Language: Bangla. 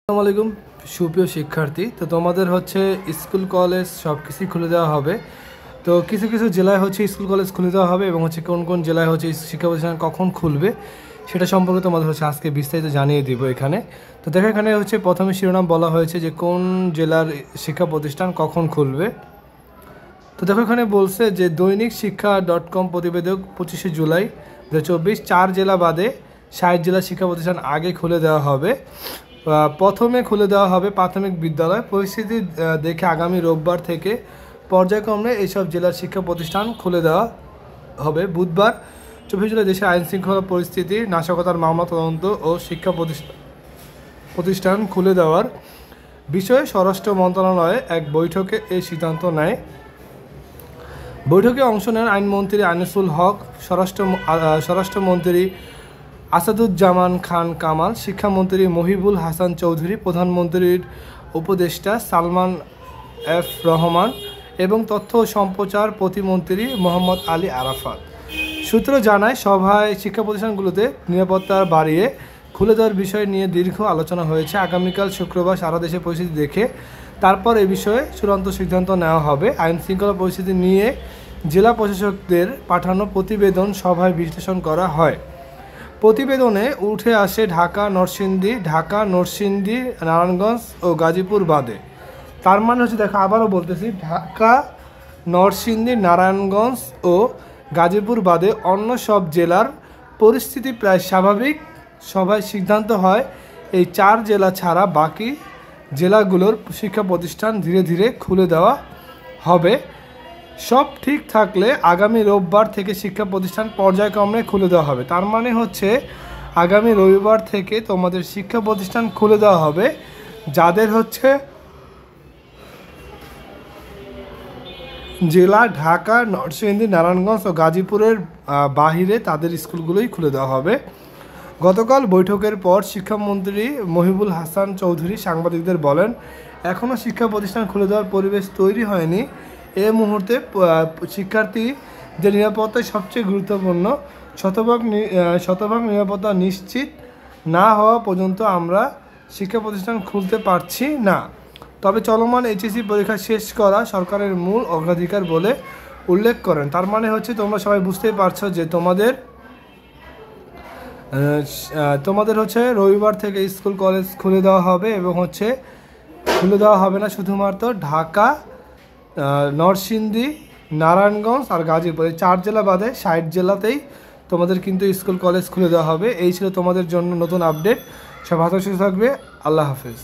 আসসালামু আলাইকুম সুপ্রিয় শিক্ষার্থী। তো তোমাদের হচ্ছে স্কুল কলেজ সব কিছুই খুলে দেওয়া হবে। তো কিছু কিছু জেলায় হচ্ছে স্কুল কলেজ খুলে দেওয়া হবে এবং হচ্ছে কোন কোন জেলায় হচ্ছে শিক্ষা প্রতিষ্ঠান কখন খুলবে সেটা সম্পর্কে তোমাদের হচ্ছে আজকে বিস্তারিত জানিয়ে দিব এখানে। তো দেখো এখানে হচ্ছে প্রথমে শিরোনাম বলা হয়েছে যে কোন জেলার শিক্ষা প্রতিষ্ঠান কখন খুলবে। তো দেখো এখানে বলছে যে দৈনিক শিক্ষা .com প্রতিবেদক 25শে জুলাই 2024 4 জেলা বাদে 60 জেলা শিক্ষা প্রতিষ্ঠান আগে খুলে দেওয়া হবে। প্রথমে খুলে দেওয়া হবে প্রাথমিক বিদ্যালয়। পরিস্থিতি দেখে আগামী রোববার থেকে পর্যায়ক্রমে এইসব জেলার শিক্ষা প্রতিষ্ঠান খুলে দেওয়া হবে। বুধবার 24 জুলাই দেশের আইনশৃঙ্খলা পরিস্থিতি, নাশকতার মামলা তদন্ত ও শিক্ষা প্রতিষ্ঠান খুলে দেওয়ার বিষয়ে স্বরাষ্ট্র মন্ত্রণালয়ে এক বৈঠকে এই সিদ্ধান্ত নেয়। বৈঠকে অংশ নেন আইনমন্ত্রী আনিসুল হক, স্বরাষ্ট্রমন্ত্রী আসাদুজ্জামান খান কামাল, শিক্ষামন্ত্রী মহিবুল হাসান চৌধুরী, প্রধানমন্ত্রীর উপদেষ্টা সালমান এফ রহমান এবং তথ্য ও সম্প্রচার প্রতিমন্ত্রী মোহাম্মদ আলী আরাফাত। সূত্র জানায় সভায় শিক্ষা প্রতিষ্ঠানগুলোতে নিরাপত্তা বাড়িয়ে খুলে দেওয়ার বিষয় নিয়ে দীর্ঘ আলোচনা হয়েছে। আগামীকাল শুক্রবার সারা দেশে পরিস্থিতি দেখে তারপর এ বিষয়ে চূড়ান্ত সিদ্ধান্ত নেওয়া হবে। আইনশৃঙ্খলা পরিস্থিতি নিয়ে জেলা প্রশাসকদের পাঠানো প্রতিবেদন সভায় বিশ্লেষণ করা হয়। প্রতিবেদনে উঠে আসে ঢাকা, নরসিংদী, নারায়ণগঞ্জ ও গাজীপুর বাদে। তার মানে হচ্ছে দেখো আবারও বলতেছি, ঢাকা, নরসিংদী, নারায়ণগঞ্জ ও গাজীপুর বাদে অন্য সব জেলার পরিস্থিতি প্রায় স্বাভাবিক। সভায় সিদ্ধান্ত হয় এই 4 জেলা ছাড়া বাকি জেলাগুলোর শিক্ষা প্রতিষ্ঠান ধীরে ধীরে খুলে দেওয়া হবে। সব ঠিক থাকলে আগামী রোববার থেকে শিক্ষা প্রতিষ্ঠান পর্যায়ক্রমে খুলে দেওয়া হবে। তার মানে হচ্ছে আগামী রবিবার থেকে তোমাদের শিক্ষা প্রতিষ্ঠান খুলে দেওয়া হবে। যাদের হচ্ছে জেলা ঢাকা, নরসিংদী, নারায়ণগঞ্জ ও গাজীপুরের বাহিরে তাদের স্কুলগুলোই খুলে দেওয়া হবে। গতকাল বৈঠকের পর শিক্ষামন্ত্রী মহিবুল হাসান চৌধুরী সাংবাদিকদের বলেন, এখনও শিক্ষা প্রতিষ্ঠান খুলে দেওয়ার পরিবেশ তৈরি হয়নি। এ মুহূর্তে শিক্ষার্থীদের নিরাপত্তাই সবচেয়ে গুরুত্বপূর্ণ। শতভাগ নিরাপত্তা নিশ্চিত না হওয়া পর্যন্ত আমরা শিক্ষা প্রতিষ্ঠান খুলতে পারছি না। তবে চলমান এইচএসসি পরীক্ষা শেষ করা সরকারের মূল অগ্রাধিকার বলে উল্লেখ করেন। তার মানে হচ্ছে তোমরা সবাই বুঝতেই পারছো যে তোমাদের হচ্ছে রবিবার থেকে স্কুল কলেজ খুলে দেওয়া হবে এবং হচ্ছে খুলে দেওয়া হবে না শুধুমাত্র ঢাকা, নরসিংদী, নারায়ণগঞ্জ আর গাজীপুর, এই 4 জেলা বাদে 60 জেলাতেই তোমাদের কিন্তু স্কুল কলেজ খুলে দেওয়া হবে। এই ছিল তোমাদের জন্য নতুন আপডেট। সব ভালো সুস্থ থাকবে। আল্লাহ হাফেজ।